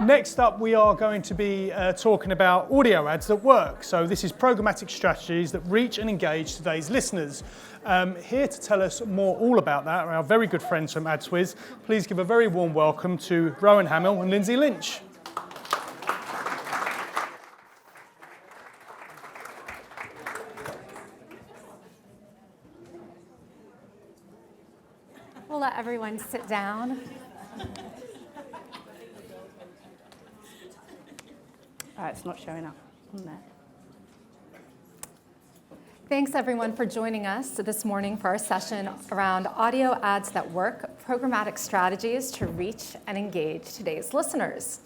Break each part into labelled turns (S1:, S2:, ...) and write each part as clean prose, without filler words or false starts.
S1: Next up, we are going to be talking about audio ads that work. So this is programmatic strategies that reach and engage today's listeners. Here to tell us more all about that are our very good friends from Adswizz. Please give a very warm welcome to Rowan, Hamill and Lindsay, Lynch.
S2: We'll let everyone sit down.
S3: It's not showing up on there.
S2: Thanks everyone for joining us this morning for our session around audio ads that work, programmatic strategies to reach and engage today's listeners.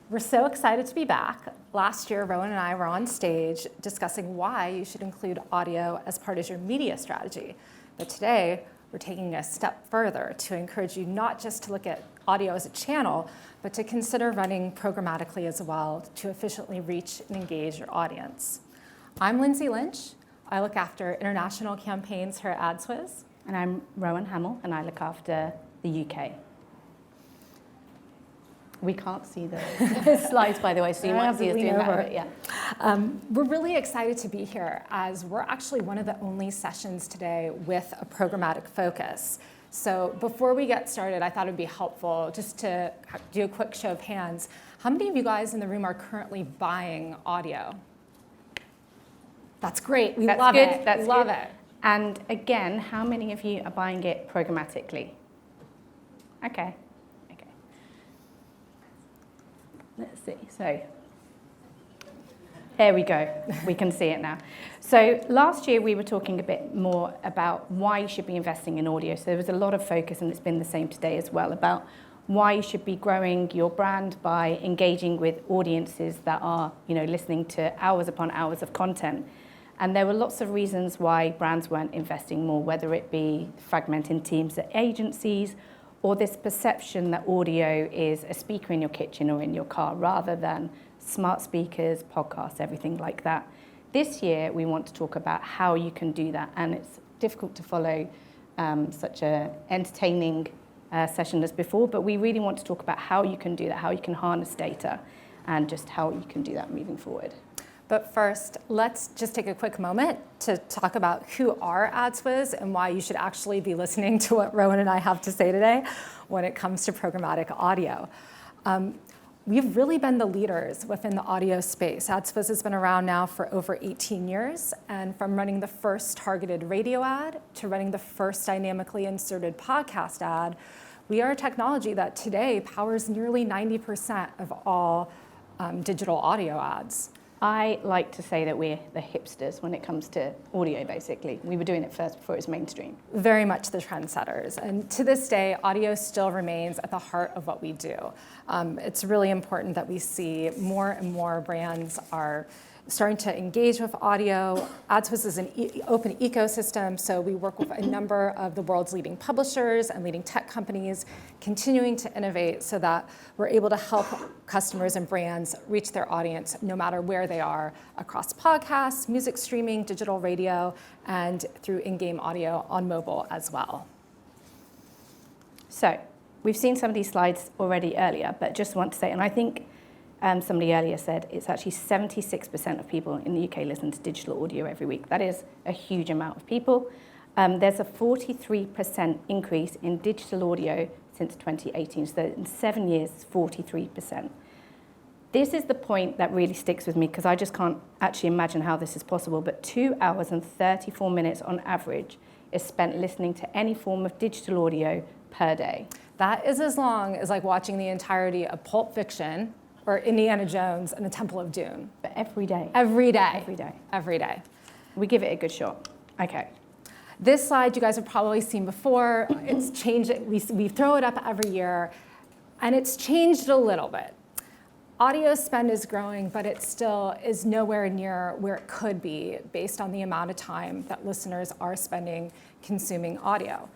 S2: We're so excited to be back. Last year, Rowan and I were on stage discussing why you should include audio as part of your media strategy. But today, we're taking a step further to encourage you not just to look at audio as a channel, but to consider running programmatically as well to efficiently reach and engage your audience. I'm Lindsay Lynch. I look after international campaigns here at Adswizz.
S3: And I'm Rowan Hamill, and I look after the UK. We can't see the slides, by the way, so you might see us doing that. Yeah.
S2: We're really excited to be here as we're actually one of the only sessions today with a programmatic focus. So before we get started, I thought it would be helpful just to do a quick show of hands. How many of you guys in the room are currently buying audio? That's great. We love it.
S3: That's
S2: love
S3: good.
S2: it.
S3: And again, how many of you are buying it programmatically? Okay. Let's see. So there we go. We can see it now. So last year we were talking a bit more about why you should be investing in audio. So there was a lot of focus, and it's been the same today as well, about why you should be growing your brand by engaging with audiences that are, listening to hours upon hours of content. And there were lots of reasons why brands weren't investing more, whether it be fragmenting teams at agencies, or this perception that audio is a speaker in your kitchen or in your car rather than smart speakers, podcasts, everything like that. This year, we want to talk about how you can do that, and it's difficult to follow such an entertaining session as before, but we really want to talk about how you can do that, how you can harness data, and just how you can do that moving forward.
S2: But first, let's just take a quick moment to talk about who are Adswizz and why you should actually be listening to what Rowan and I have to say today when it comes to programmatic audio. We've really been the leaders within the audio space. Adswizz has been around now for over 18 years, and from running the first targeted radio ad to running the first dynamically inserted podcast ad, we are a technology that today powers nearly 90% of all digital audio ads.
S3: I like to say that we're the hipsters when it comes to audio, basically. We were doing it first before it was mainstream.
S2: Very much the trendsetters. And to this day, audio still remains at the heart of what we do. It's really important that we see more and more brands are starting to engage with audio. Adswizz is an open ecosystem, so we work with a number of the world's leading publishers and leading tech companies, continuing to innovate so that we're able to help customers and brands reach their audience no matter where they are across podcasts, music streaming, digital radio, and through in-game audio on mobile as well.
S3: So we've seen some of these slides already earlier, but just want to say, and I think somebody earlier said it's actually 76% of people in the UK listen to digital audio every week. That is a huge amount of people. There's a 43% increase in digital audio since 2018. So in 7 years, 43%. This is the point that really sticks with me because I just can't actually imagine how this is possible. But 2 hours and 34 minutes on average is spent listening to any form of digital audio per day.
S2: That is as long as like watching the entirety of Pulp Fiction or Indiana Jones and the Temple of Doom.
S3: But every day.
S2: Every day.
S3: Every day.
S2: Every day.
S3: We give it a good shot. Okay.
S2: This slide you guys have probably seen before. It's changed. We throw it up every year, and it's changed a little bit. Audio spend is growing, but it still is nowhere near where it could be based on the amount of time that listeners are spending consuming audio.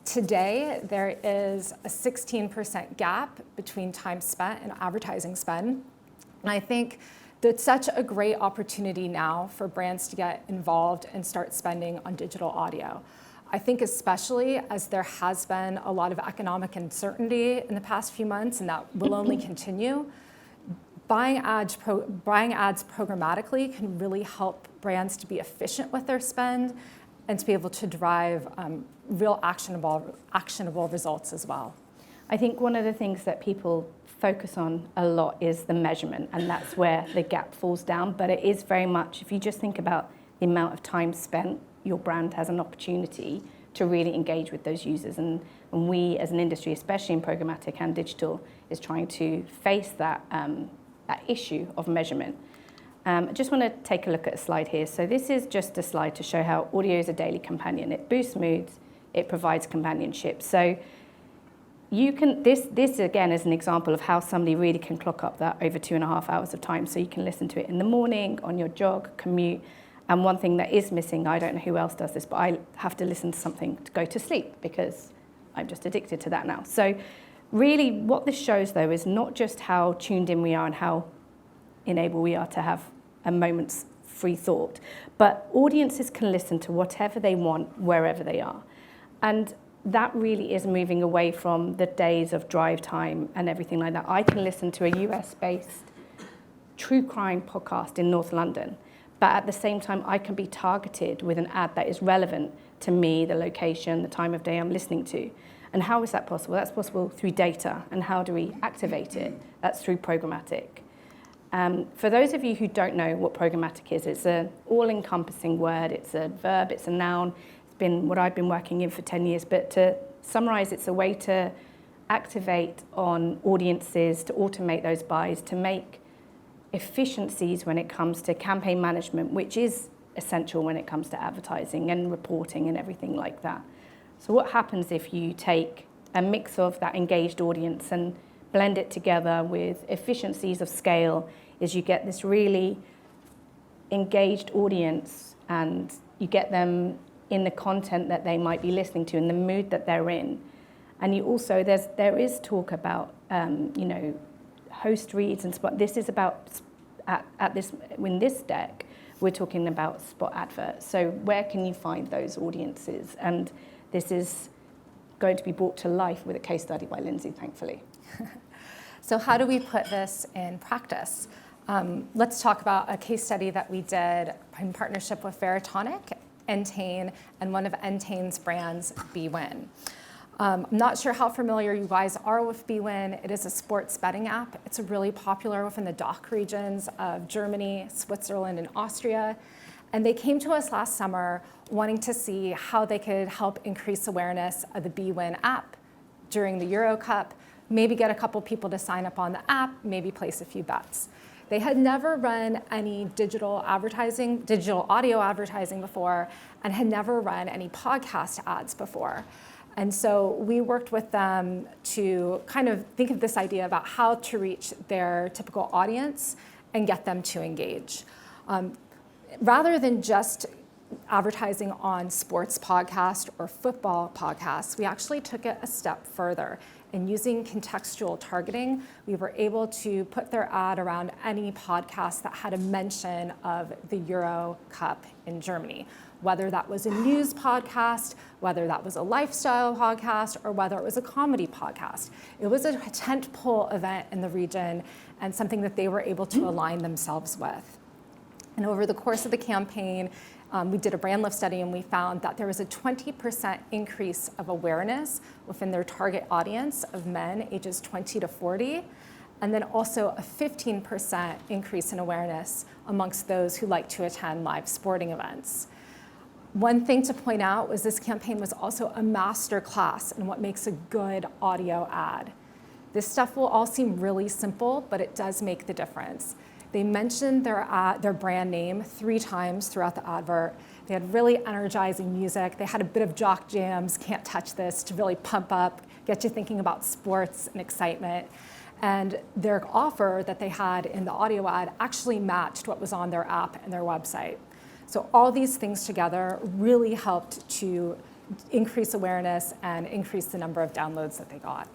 S2: Today, there is a 16% gap between time spent and advertising spend. And I think that's such a great opportunity now for brands to get involved and start spending on digital audio. I think especially as there has been a lot of economic uncertainty in the past few months, and that will only continue, buying ads programmatically can really help brands to be efficient with their spend and to be able to drive real actionable results as well.
S3: I think one of the things that people focus on a lot is the measurement, and that's where the gap falls down. But it is very much, if you just think about the amount of time spent, your brand has an opportunity to really engage with those users. And we as an industry, especially in programmatic and digital, is trying to face that issue of measurement. I just want to take a look at a slide here. So this is just a slide to show how audio is a daily companion. It boosts moods, it provides companionship. So you can, this again is an example of how somebody really can clock up that over 2.5 hours of time. So you can listen to it in the morning, on your jog, commute. And one thing that is missing, I don't know who else does this, but I have to listen to something to go to sleep because I'm just addicted to that now. So really what this shows though is not just how tuned in we are and how enabled we are to have a moment's free thought, but audiences can listen to whatever they want, wherever they are. And that really is moving away from the days of drive time and everything like that. I can listen to a US-based true crime podcast in North London, but at the same time, I can be targeted with an ad that is relevant to me, the location, the time of day I'm listening to. And how is that possible? That's possible through data. And how do we activate it? That's through programmatic. For those of you who don't know what programmatic is, it's an all-encompassing word. It's a verb, it's a noun. It's been what I've been working in for 10 years. But to summarize, it's a way to activate on audiences, to automate those buys, to make efficiencies when it comes to campaign management, which is essential when it comes to advertising and reporting and everything like that. So what happens if you take a mix of that engaged audience and blend it together with efficiencies of scale is you get this really engaged audience and you get them in the content that they might be listening to, in the mood that they're in. And you also, there is talk about, host reads and spot. This is about, in this deck, we're talking about spot adverts. So where can you find those audiences? And this is going to be brought to life with a case study by Lindsay, thankfully.
S2: So how do we put this in practice? Let's talk about a case study that we did in partnership with Veritonic, Entain, and one of Entain's brands, Bwin. I'm not sure how familiar you guys are with Bwin. It is a sports betting app. It's really popular within the DACH regions of Germany, Switzerland, and Austria. And they came to us last summer wanting to see how they could help increase awareness of the Bwin app during the Euro Cup, maybe get a couple people to sign up on the app, maybe place a few bets. They had never run any digital audio advertising before, and had never run any podcast ads before. And so we worked with them to kind of think of this idea about how to reach their typical audience and get them to engage. Rather than just advertising on sports podcast or football podcasts, we actually took it a step further. And using contextual targeting, we were able to put their ad around any podcast that had a mention of the Euro Cup in Germany, whether that was a news podcast, whether that was a lifestyle podcast, or whether it was a comedy podcast. It was a tentpole event in the region and something that they were able to align themselves with. And over the course of the campaign, we did a brand lift study and we found that there was a 20% increase of awareness within their target audience of men ages 20 to 40, and then also a 15% increase in awareness amongst those who like to attend live sporting events. One thing to point out was this campaign was also a master class in what makes a good audio ad. This stuff will all seem really simple, but it does make the difference. They mentioned their brand name 3 times throughout the advert. They had really energizing music. They had a bit of jock jams, Can't Touch This, to really pump up, get you thinking about sports and excitement. And their offer that they had in the audio ad actually matched what was on their app and their website. So all these things together really helped to increase awareness and increase the number of downloads that they got.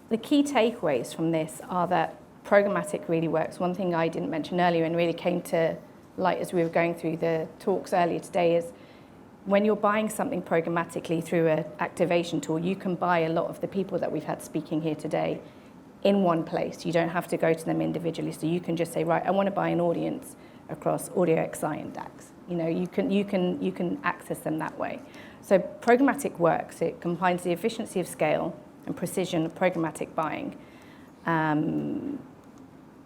S3: The key takeaways from this are that programmatic really works. One thing I didn't mention earlier and really came to light as we were going through the talks earlier today is when you're buying something programmatically through an activation tool, you can buy a lot of the people that we've had speaking here today in one place. You don't have to go to them individually. So you can just say, right, I want to buy an audience across Audio XI and DAX. You know, you can access them that way. So programmatic works. It combines the efficiency of scale and precision of programmatic buying.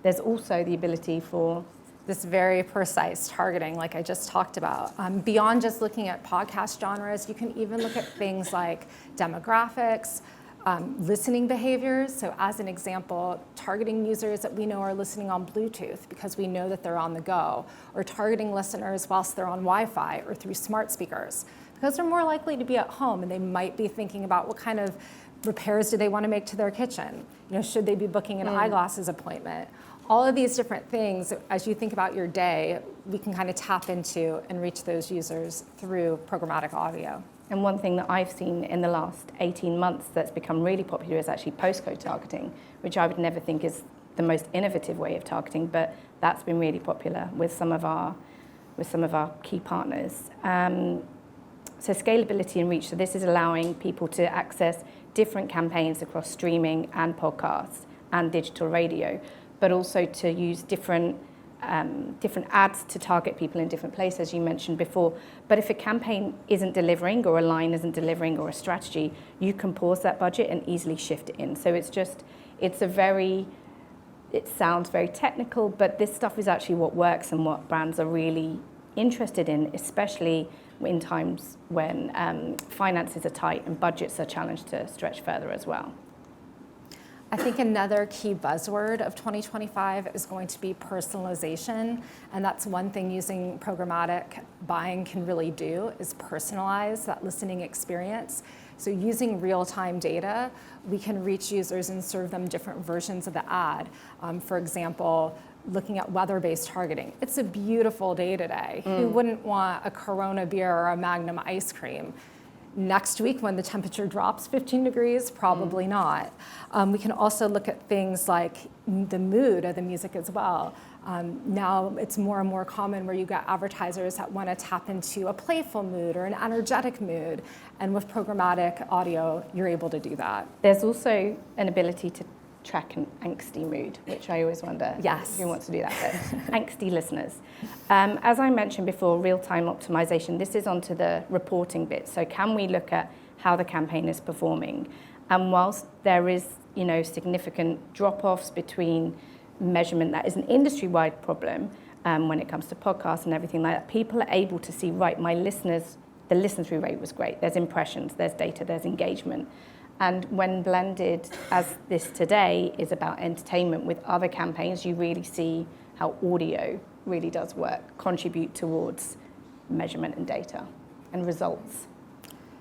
S3: There's also the ability for
S2: this very precise targeting, like I just talked about. Beyond just looking at podcast genres, you can even look at things like demographics, listening behaviors. So as an example, targeting users that we know are listening on Bluetooth because we know that they're on the go, or targeting listeners whilst they're on Wi-Fi or through smart speakers, because they're more likely to be at home and they might be thinking about what kind of repairs do they want to make to their kitchen? You know, should they be booking an eyeglasses appointment? All of these different things, as you think about your day, we can kind of tap into and reach those users through programmatic audio.
S3: And one thing that I've seen in the last 18 months that's become really popular is actually postcode targeting, which I would never think is the most innovative way of targeting, but that's been really popular with some of our key partners. So scalability and reach. So this is allowing people to access different campaigns across streaming and podcasts and digital radio, but also to use different ads to target people in different places, as you mentioned before. But if a campaign isn't delivering, or a line isn't delivering, or a strategy, you can pause that budget and easily shift it in. So it sounds very technical, but this stuff is actually what works and what brands are really interested in, especially in times when finances are tight and budgets are challenged to stretch further as well.
S2: I think another key buzzword of 2025 is going to be personalization, and that's one thing using programmatic buying can really do, is personalize that listening experience. So using real-time data, we can reach users and serve them different versions of the ad. For example, looking at weather-based targeting. It's a beautiful day today. Who wouldn't want a Corona beer or a Magnum ice cream? Next week, when the temperature drops 15 degrees, probably not. We can also look at things like the mood of the music as well. Now it's more and more common where you get advertisers that want to tap into a playful mood or an energetic mood. And with programmatic audio, you're able to do that.
S3: There's also an ability to track an angsty mood, which I always wonder who wants to do that, but angsty listeners. As I mentioned before, real-time optimization, this is onto the reporting bit. So can we look at how the campaign is performing? And whilst there is, significant drop-offs between measurement, that is an industry-wide problem when it comes to podcasts and everything like that, people are able to see, right, the listen-through rate was great. There's impressions, there's data, there's engagement. And when blended, as this today is about entertainment with other campaigns, you really see how audio really does contribute towards measurement and data and results.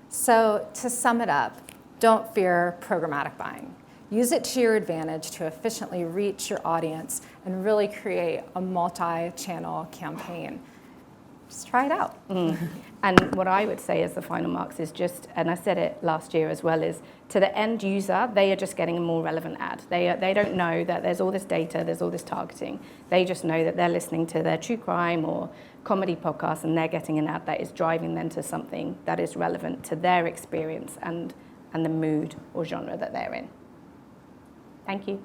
S2: So to sum it up, don't fear programmatic buying. Use it to your advantage to efficiently reach your audience and really create a multi-channel campaign. Just try it out.
S3: And what I would say as the final marks is just, and I said it last year as well, is to the end user, they are just getting a more relevant ad. They don't know that there's all this data, there's all this targeting. They just know that they're listening to their true crime or comedy podcast and they're getting an ad that is driving them to something that is relevant to their experience and the mood or genre that they're in. Thank you.